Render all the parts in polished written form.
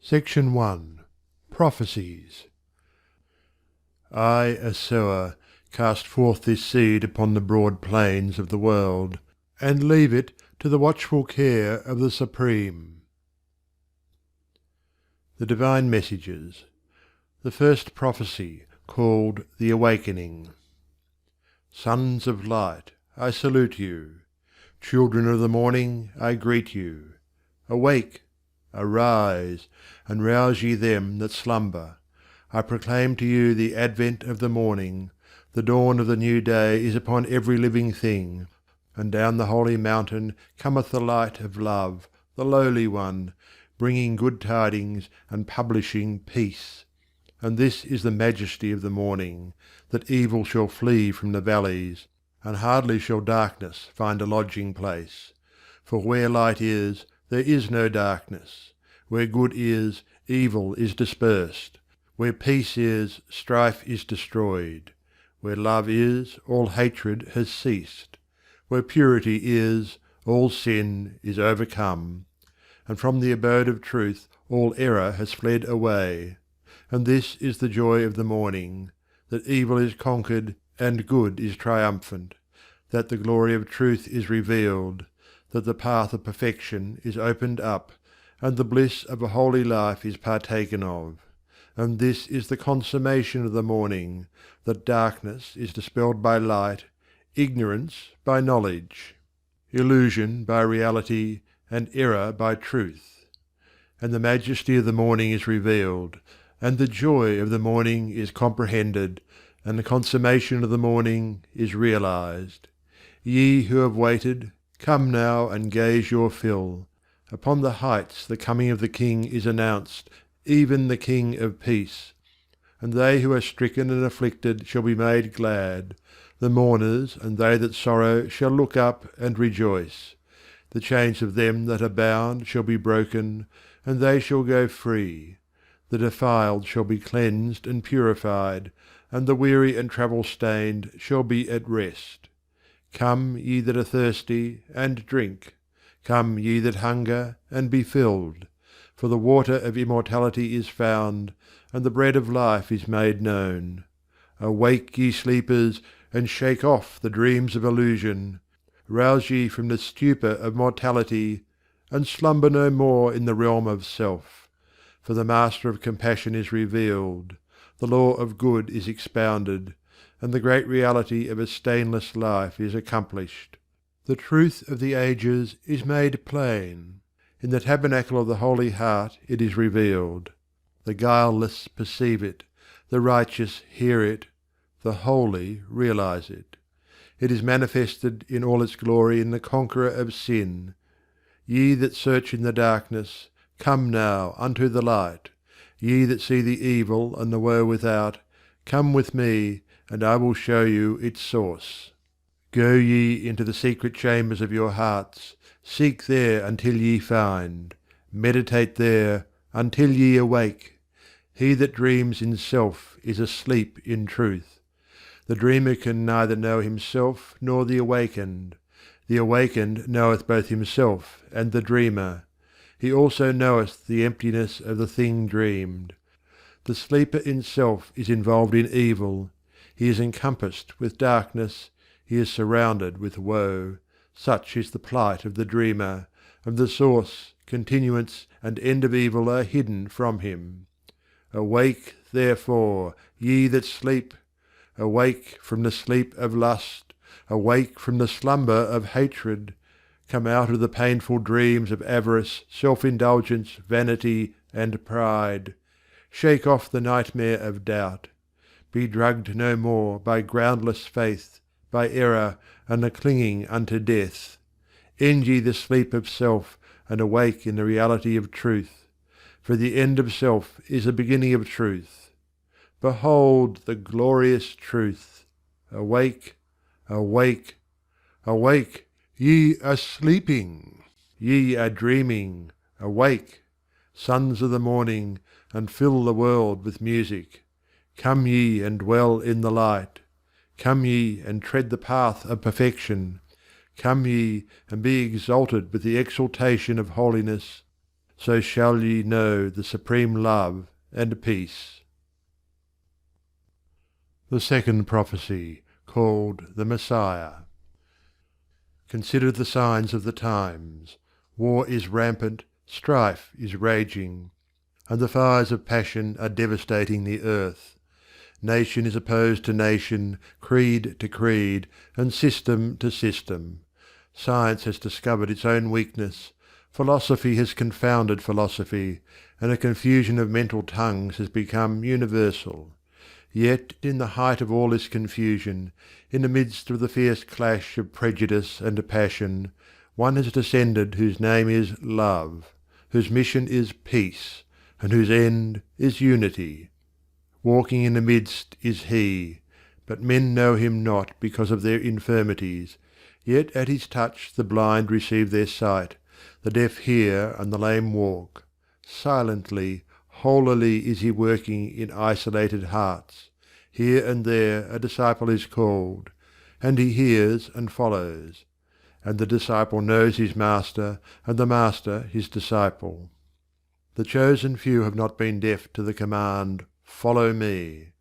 Section 1. Prophecies. I, a sower, cast forth this seed upon the broad plains of the world, and leave it to the watchful care of the Supreme. The Divine Messages. The first prophecy, called the Awakening. Sons of light, I salute you. Children of the morning, I greet you. Awake! Arise, and rouse ye them that slumber. I proclaim to you the advent of the morning. The dawn of the new day is upon every living thing, and down the holy mountain cometh the light of love, the lowly one, bringing good tidings and publishing peace. And this is the majesty of the morning, that evil shall flee from the valleys, and hardly shall darkness find a lodging place. For where light is, there is no darkness. Where good is, evil is dispersed. Where peace is, strife is destroyed. Where love is, all hatred has ceased. Where purity is, all sin is overcome. And from the abode of truth all error has fled away. And this is the joy of the morning, that evil is conquered and good is triumphant, that the glory of truth is revealed, that the path of perfection is opened up, and the bliss of a holy life is partaken of. And this is the consummation of the morning, that darkness is dispelled by light, ignorance by knowledge, illusion by reality, and error by truth. And the majesty of the morning is revealed, and the joy of the morning is comprehended, and the consummation of the morning is realized. Ye who have waited, come now and gaze your fill. Upon the heights the coming of the King is announced, even the King of peace. And they who are stricken and afflicted shall be made glad. The mourners and they that sorrow shall look up and rejoice. The chains of them that are bound shall be broken, and they shall go free. The defiled shall be cleansed and purified, and the weary and travel-stained shall be at rest. Come, ye that are thirsty, and drink. Come, ye that hunger, and be filled. For the water of immortality is found, and the bread of life is made known. Awake, ye sleepers, and shake off the dreams of illusion. Rouse ye from the stupor of mortality, and slumber no more in the realm of self. For the Master of compassion is revealed, the law of good is expounded, and the great reality of a stainless life is accomplished. The truth of the ages is made plain. In the tabernacle of the holy heart it is revealed. The guileless perceive it, the righteous hear it, the holy realize it. It is manifested in all its glory in the conqueror of sin. Ye that search in the darkness, come now unto the light. Ye that see the evil and the woe without, come with me, and I will show you its source. Go ye into the secret chambers of your hearts, seek there until ye find. Meditate there until ye awake. He that dreams in self is asleep in truth. The dreamer can neither know himself nor the awakened. The awakened knoweth both himself and the dreamer. He also knoweth the emptiness of the thing dreamed. The sleeper in self is involved in evil. He is encompassed with darkness, he is surrounded with woe. Such is the plight of the dreamer, and the source, continuance, and end of evil are hidden from him. Awake, therefore, ye that sleep! Awake from the sleep of lust, awake from the slumber of hatred. Come out of the painful dreams of avarice, self-indulgence, vanity, and pride. Shake off the nightmare of doubt. Be drugged no more by groundless faith, by error, and the clinging unto death. End ye the sleep of self, and awake in the reality of truth. For the end of self is the beginning of truth. Behold the glorious truth. Awake, awake, awake! Ye are sleeping, ye are dreaming. Awake, sons of the morning, and fill the world with music. Come ye and dwell in the light. Come ye and tread the path of perfection. Come ye and be exalted with the exaltation of holiness. so shall ye know the supreme love and peace. The second prophecy, called the Messiah. Consider the signs of the times. War is rampant, strife is raging, and the fires of passion are devastating the earth. Nation is opposed to nation, creed to creed, and system to system. Science has discovered its own weakness, philosophy has confounded philosophy, and a confusion of mental tongues has become universal. Yet in the height of all this confusion, in the midst of the fierce clash of prejudice and passion, one has descended whose name is Love, whose mission is Peace, and whose end is Unity. Walking in the midst is he, but men know him not because of their infirmities, yet at his touch the blind receive their sight, the deaf hear and the lame walk. Silently, holily is he working in isolated hearts. Here and there a disciple is called, and he hears and follows. And the disciple knows his master, and the master his disciple. The chosen few have not been deaf to the command, "Follow me,"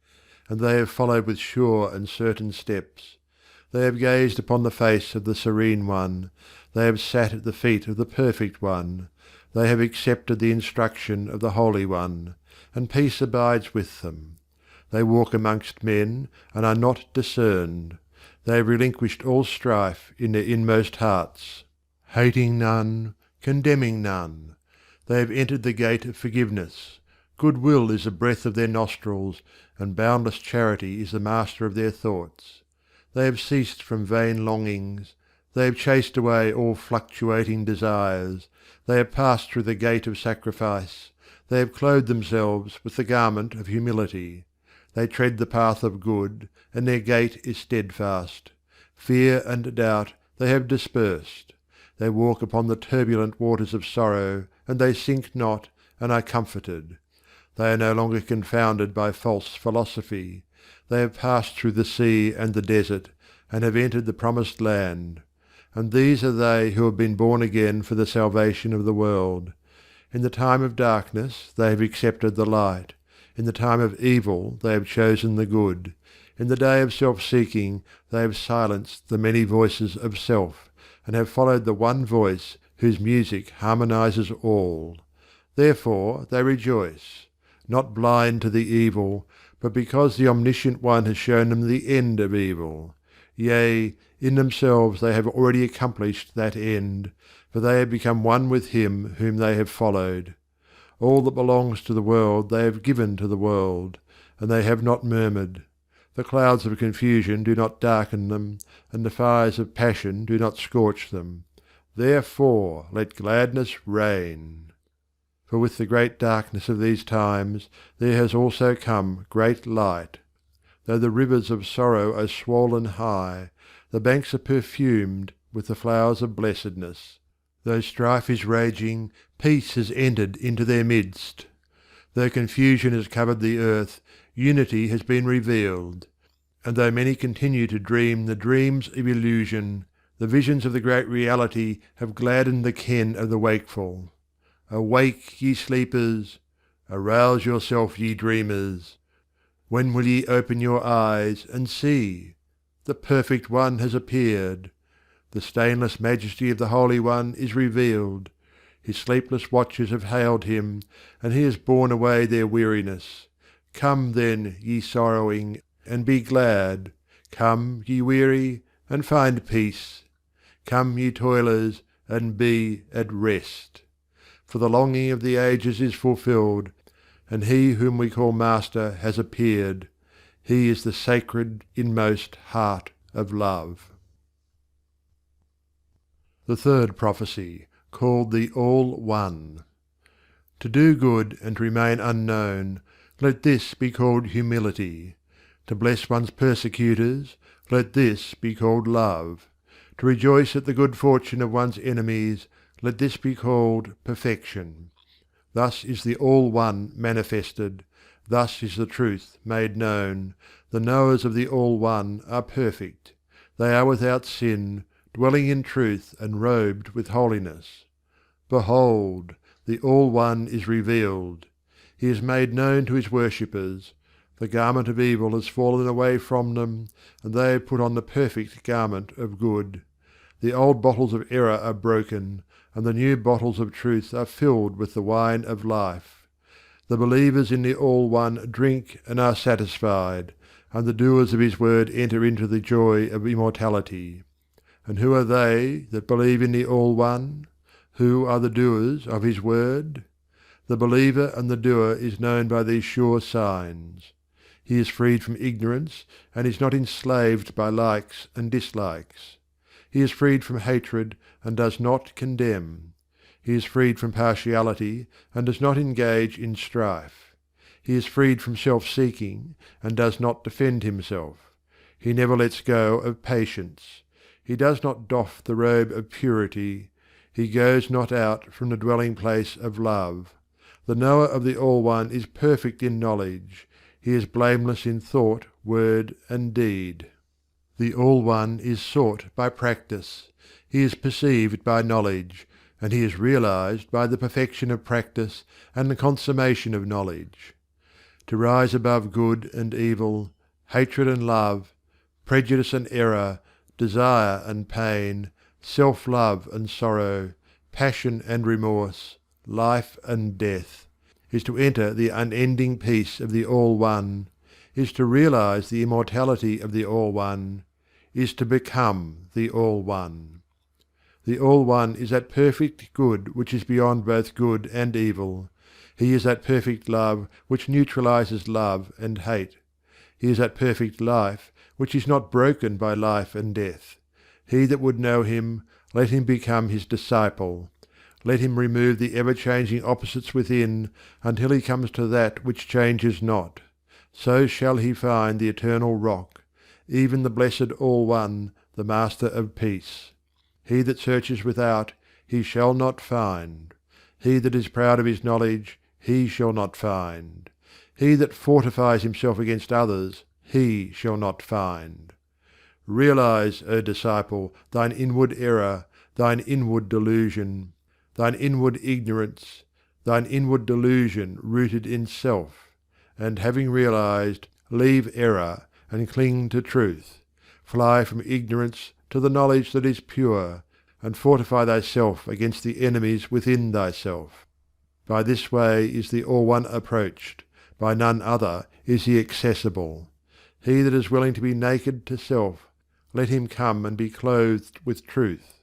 and they have followed with sure and certain steps. They have gazed upon the face of the Serene One, they have sat at the feet of the Perfect One, they have accepted the instruction of the Holy One, and peace abides with them. They walk amongst men and are not discerned. They have relinquished all strife in their inmost hearts, hating none, condemning none. They have entered the gate of forgiveness. Goodwill is the breath of their nostrils, and boundless charity is the master of their thoughts. They have ceased from vain longings. They have chased away all fluctuating desires. They have passed through the gate of sacrifice. They have clothed themselves with the garment of humility. They tread the path of good, and their gait is steadfast. Fear and doubt they have dispersed. They walk upon the turbulent waters of sorrow, and they sink not, and are comforted. They are no longer confounded by false philosophy. They have passed through the sea and the desert, and have entered the promised land. And these are they who have been born again for the salvation of the world. In the time of darkness they have accepted the light. In the time of evil they have chosen the good. In the day of self-seeking they have silenced the many voices of self, and have followed the one voice whose music harmonizes all. Therefore they rejoice, not blind to the evil, but because the Omniscient One has shown them the end of evil. Yea, in themselves they have already accomplished that end, for they have become one with him whom they have followed. All that belongs to the world they have given to the world, and they have not murmured. The clouds of confusion do not darken them, and the fires of passion do not scorch them. Therefore let gladness reign. For with the great darkness of these times there has also come great light. Though the rivers of sorrow are swollen high, the banks are perfumed with the flowers of blessedness. Though strife is raging, peace has entered into their midst. Though confusion has covered the earth, unity has been revealed. And though many continue to dream the dreams of illusion, the visions of the great reality have gladdened the ken of the wakeful. Awake, ye sleepers! Arouse yourself, ye dreamers! When will ye open your eyes and see? The Perfect One has appeared. The stainless majesty of the Holy One is revealed. His sleepless watchers have hailed him, and he has borne away their weariness. Come then, ye sorrowing, and be glad. Come, ye weary, and find peace. Come, ye toilers, and be at rest. For the longing of the ages is fulfilled, and he whom we call Master has appeared. He is the sacred inmost heart of love. The third prophecy, called the All-One. To do good and to remain unknown, let this be called humility. To bless one's persecutors, let this be called love. To rejoice at the good fortune of one's enemies, let this be called perfection. Thus is the All-One manifested, thus is the truth made known. The knowers of the All-One are perfect. They are without sin, dwelling in truth and robed with holiness. Behold, The All-One is revealed. He is made known to his worshippers. The garment of evil has fallen away from them, and they have put on the perfect garment of good. The old bottles of error are broken, and the new bottles of truth are filled with the wine of life. The believers in the All-One drink and are satisfied, and the doers of his word enter into the joy of immortality. And who are they that believe in the All-One? Who are the doers of his word? The believer and the doer is known by these sure signs. He is freed from ignorance, and is not enslaved by likes and dislikes. He is freed from hatred, and does not condemn. He is freed from partiality, and does not engage in strife. He is freed from self-seeking, and does not defend himself. He never lets go of patience. He does not doff the robe of purity. He goes not out from the dwelling place of love. The knower of the All-One is perfect in knowledge. He is blameless in thought, word, and deed. The All-One is sought by practice. He is perceived by knowledge, and he is realized by the perfection of practice and the consummation of knowledge. To rise above good and evil, hatred and love, prejudice and error, desire and pain, self-love and sorrow, passion and remorse, life and death, is to enter the unending peace of the All-One, is to realize the immortality of the All-One, is to become the All-One. The All-One is that perfect good which is beyond both good and evil. He is that perfect love which neutralizes love and hate. He is that perfect life which is not broken by life and death. He that would know him, let him become his disciple. Let him remove the ever-changing opposites within, until he comes to that which changes not. So shall he find the eternal rock, even the blessed All-One, the Master of peace. He that searches without, he shall not find. He that is proud of his knowledge, he shall not find. He that fortifies himself against others, he shall not find. Realize, O disciple, thine inward error, thine inward delusion, thine inward ignorance, thine inward delusion rooted in self, and having realized, leave error and cling to truth. Fly from ignorance to the knowledge that is pure, and fortify thyself against the enemies within thyself. By this way is the All-One approached, by none other is he accessible. He that is willing to be naked to self, let him come and be clothed with truth.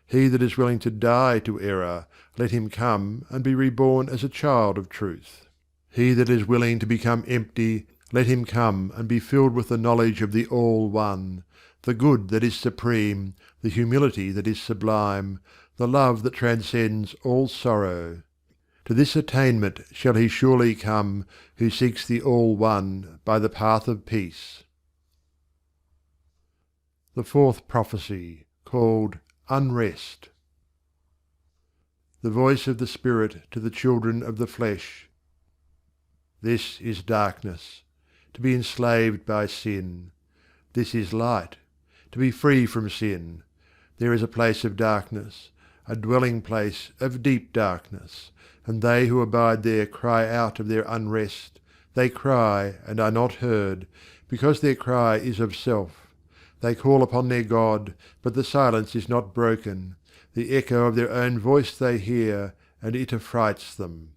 He that is willing to die to error, let him come and be reborn as a child of truth. He that is willing to become empty, let him come and be filled with the knowledge of the All-One, the good that is supreme, the humility that is sublime, the love that transcends all sorrow. To this attainment shall he surely come, who seeks the All-One by the path of peace. The fourth prophecy, called Unrest. The voice of the Spirit to the children of the flesh. This is darkness, to be enslaved by sin. This is light, to be free from sin. There is a place of darkness, a dwelling place of deep darkness, and they who abide there cry out of their unrest. They cry and are not heard, because their cry is of self. They call upon their God, but the silence is not broken. The echo of their own voice they hear, and it affrights them.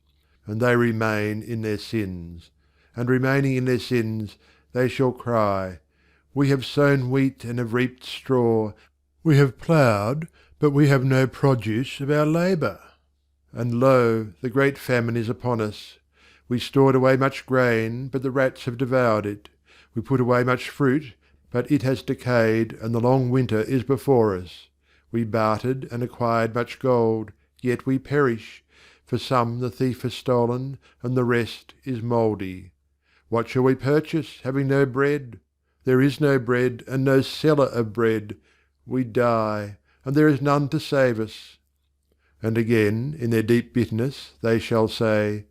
And they remain in their sins. And remaining in their sins, they shall cry, We have sown wheat and have reaped straw. We have ploughed, but we have no produce of our labour. And lo, the great famine is upon us. We stored away much grain, but the rats have devoured it. We put away much fruit, but it has decayed, and the long winter is before us. We bartered and acquired much gold, yet we perish, for some the thief has stolen, and the rest is mouldy. What shall we purchase, having no bread? There is no bread, and no seller of bread. We die, and there is none to save us. And again, in their deep bitterness, they shall say,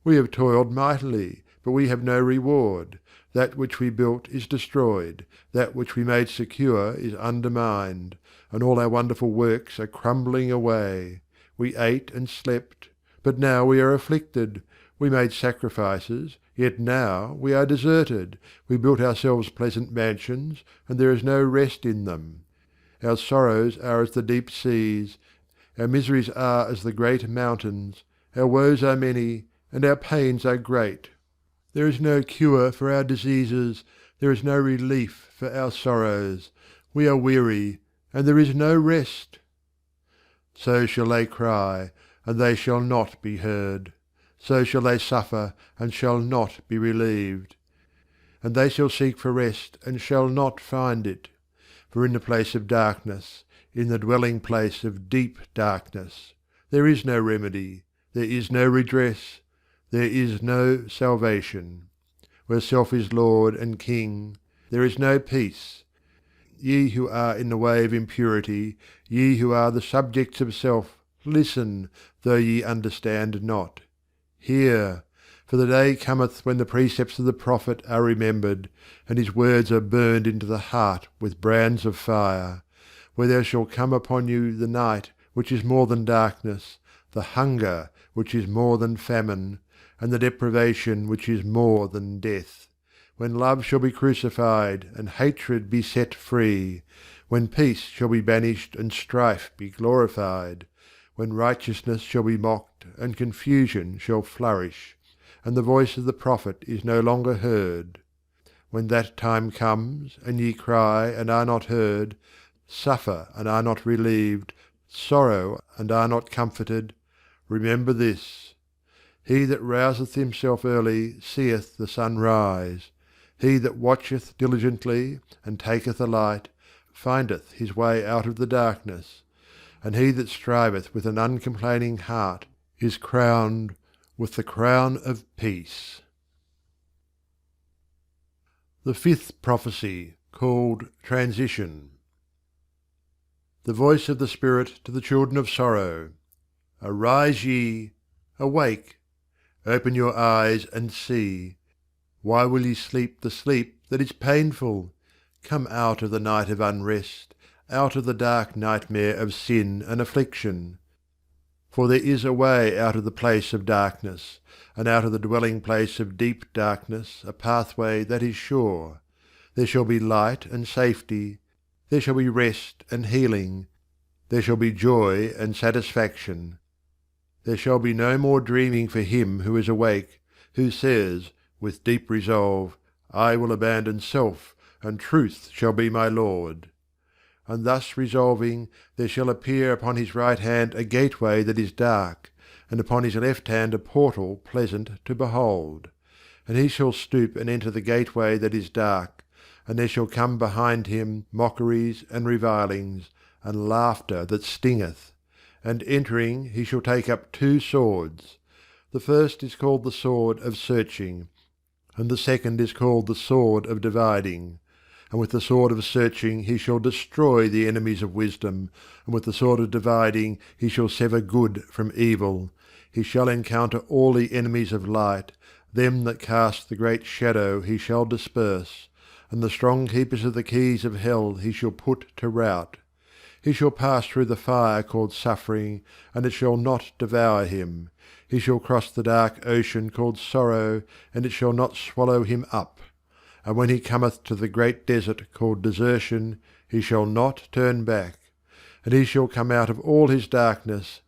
We have toiled mightily, but we have no reward. That which we built is destroyed, that which we made secure is undermined, and all our wonderful works are crumbling away. We ate and slept, But now we are afflicted. We made sacrifices, yet now we are deserted. We built ourselves pleasant mansions, and there is no rest in them. Our sorrows are as the deep seas, our miseries are as the great mountains, our woes are many, and our pains are great. There is no cure for our diseases, there is no relief for our sorrows. We are weary, and there is no rest. So shall they cry, and they shall not be heard. So shall they suffer, and shall not be relieved. And they shall seek for rest, and shall not find it. For in the place of darkness, in the dwelling place of deep darkness, there is no remedy, there is no redress, there is no salvation. Where self is Lord and King, there is no peace. Ye who are in the way of impurity, ye who are the subjects of self, listen, though ye understand not. Hear, for the day cometh when the precepts of the prophet are remembered, and his words are burned into the heart with brands of fire, where there shall come upon you the night which is more than darkness, the hunger which is more than famine, and the deprivation which is more than death. When love shall be crucified, and hatred be set free, when peace shall be banished, and strife be glorified, when righteousness shall be mocked, and confusion shall flourish, and the voice of the prophet is no longer heard. When that time comes, and ye cry, and are not heard, suffer, and are not relieved, sorrow, and are not comforted, remember this: he that rouseth himself early seeth the sun rise. He that watcheth diligently, and taketh a light, findeth his way out of the darkness. And he that striveth with an uncomplaining heart is crowned with the crown of peace. The fifth prophecy, called Transition. The voice of the Spirit to the children of sorrow. Arise ye, awake, open your eyes and see. Why will ye sleep the sleep that is painful? Come out of the night of unrest, out of the dark nightmare of sin and affliction. For there is a way out of the place of darkness, and out of the dwelling place of deep darkness a pathway that is sure. There shall be light and safety, there shall be rest and healing, there shall be joy and satisfaction. There shall be no more dreaming for him who is awake, who says, with deep resolve, I will abandon self, and truth shall be my Lord. And thus resolving, there shall appear upon his right hand a gateway that is dark, and upon his left hand a portal pleasant to behold. And he shall stoop and enter the gateway that is dark, and there shall come behind him mockeries and revilings, and laughter that stingeth. And entering he shall take up 2 swords. The first is called the sword of searching, and the second is called the sword of dividing. And with the sword of searching he shall destroy the enemies of wisdom, and with the sword of dividing he shall sever good from evil. He shall encounter all the enemies of light, them that cast the great shadow he shall disperse, and the strong keepers of the keys of hell he shall put to rout. He shall pass through the fire called suffering, and it shall not devour him. He shall cross the dark ocean called sorrow, and it shall not swallow him up. And when he cometh to the great desert called desertion, he shall not turn back. And he shall come out of all his darkness,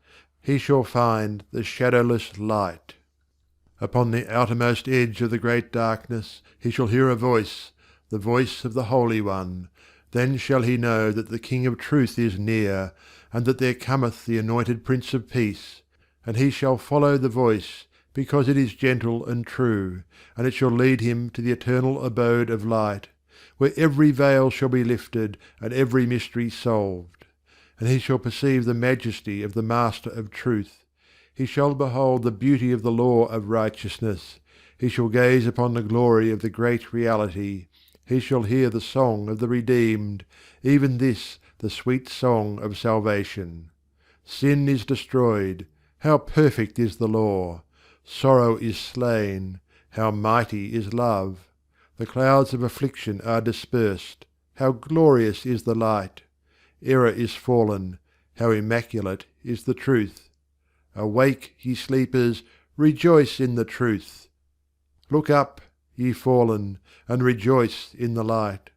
he shall find the shadowless light. Upon the outermost edge of the great darkness he shall hear a voice, the voice of the Holy One. Then shall he know that the King of truth is near, and that there cometh the anointed Prince of Peace. And he shall follow the voice, because it is gentle and true, and it shall lead him to the eternal abode of light, where every veil shall be lifted, and every mystery solved. And he shall perceive the majesty of the Master of truth. He shall behold the beauty of the law of righteousness. He shall gaze upon the glory of the great reality. He shall hear the song of the redeemed, even this, the sweet song of salvation. Sin is destroyed. How perfect is the law! Sorrow is slain. How mighty is love! The clouds of affliction are dispersed. How glorious is the light! Error is fallen. How immaculate is the truth! Awake, ye sleepers, rejoice in the truth. Look up, ye fallen, and rejoice in the light.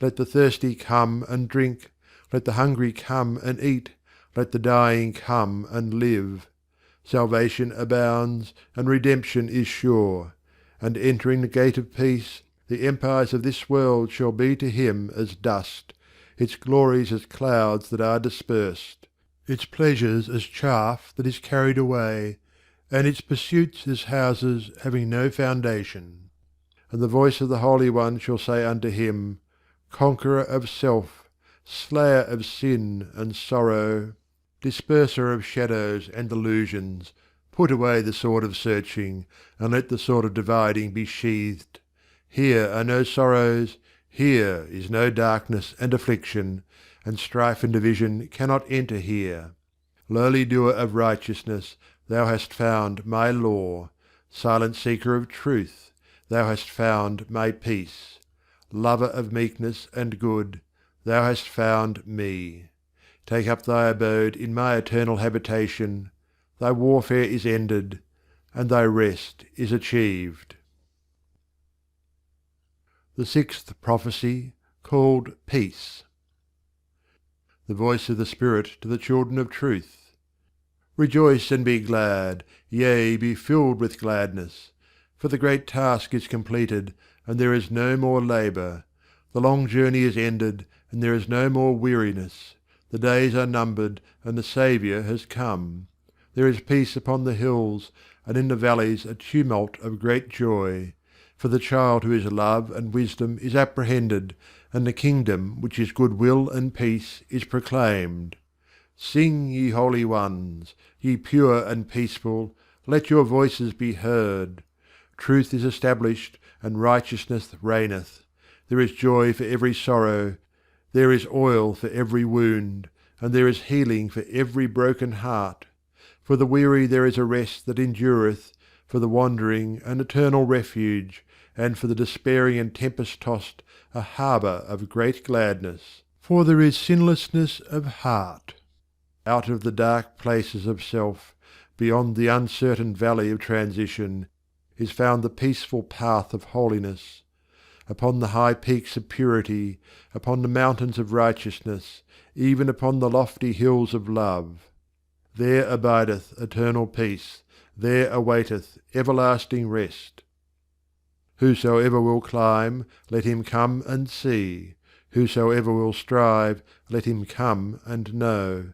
Let the thirsty come and drink, let the hungry come and eat, let the dying come and live. Salvation abounds, and redemption is sure, and entering the gate of peace, the empires of this world shall be to him as dust, its glories as clouds that are dispersed, its pleasures as chaff that is carried away, and its pursuits as houses having no foundation. And the voice of the Holy One shall say unto him, Conqueror of self, slayer of sin and sorrow, disperser of shadows and illusions, put away the sword of searching, and let the sword of dividing be sheathed. Here are no sorrows, here is no darkness and affliction, and strife and division cannot enter here. Lowly doer of righteousness, thou hast found my law. Silent seeker of truth, thou hast found my peace. Lover of meekness and good, thou hast found me. Take up thy abode in my eternal habitation. Thy warfare is ended, and thy rest is achieved. The sixth prophecy, called Peace. The voice of the Spirit to the children of truth. Rejoice and be glad, yea, be filled with gladness. For the great task is completed, and there is no more labour. The long journey is ended, and there is no more weariness. The days are numbered, and the Saviour has come. There is peace upon the hills, and in the valleys a tumult of great joy. For the child who is love and wisdom is apprehended, and the kingdom which is goodwill and peace is proclaimed. Sing, ye holy ones, ye pure and peaceful, let your voices be heard. Truth is established, and righteousness reigneth. There is joy for every sorrow, there is oil for every wound, and there is healing for every broken heart. For the weary there is a rest that endureth, for the wandering an eternal refuge, and for the despairing and tempest-tossed a harbour of great gladness. For there is sinlessness of heart. Out of the dark places of self, beyond the uncertain valley of transition, is found the peaceful path of holiness. Upon the high peaks of purity, upon the mountains of righteousness, even upon the lofty hills of love. There abideth eternal peace, there awaiteth everlasting rest. Whosoever will climb, let him come and see. Whosoever will strive, let him come and know.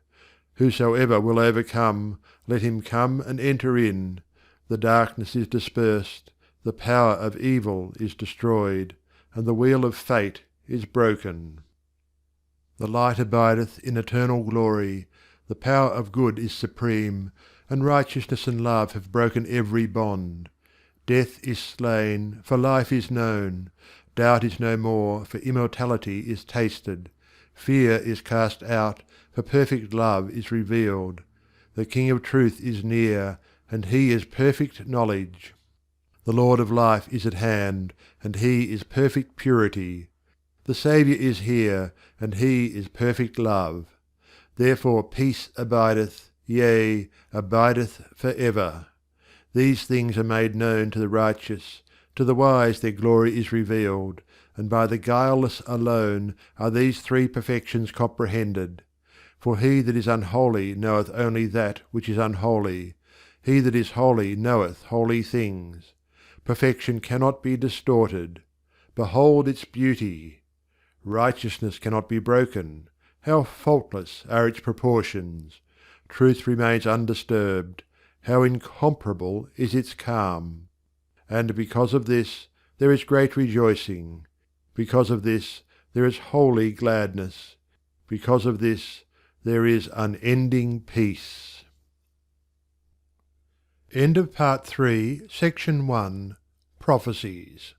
Whosoever will overcome, let him come and enter in. The darkness is dispersed, the power of evil is destroyed, and the wheel of fate is broken. The light abideth in eternal glory, the power of good is supreme, and righteousness and love have broken every bond. Death is slain, for life is known. Doubt is no more, for immortality is tasted. Fear is cast out, for perfect love is revealed. The King of truth is near, and he is perfect knowledge. The Lord of life is at hand, and he is perfect purity. The Saviour is here, and he is perfect love. Therefore peace abideth, yea, abideth for ever. These things are made known to the righteous, to the wise their glory is revealed, and by the guileless alone are these three perfections comprehended. For he that is unholy knoweth only that which is unholy. He that is holy knoweth holy things. Perfection cannot be distorted. Behold its beauty! Righteousness cannot be broken. How faultless are its proportions! Truth remains undisturbed. How incomparable is its calm! And because of this there is great rejoicing. Because of this there is holy gladness. Because of this there is unending peace. End of Part 3, Section 1, Prophecies.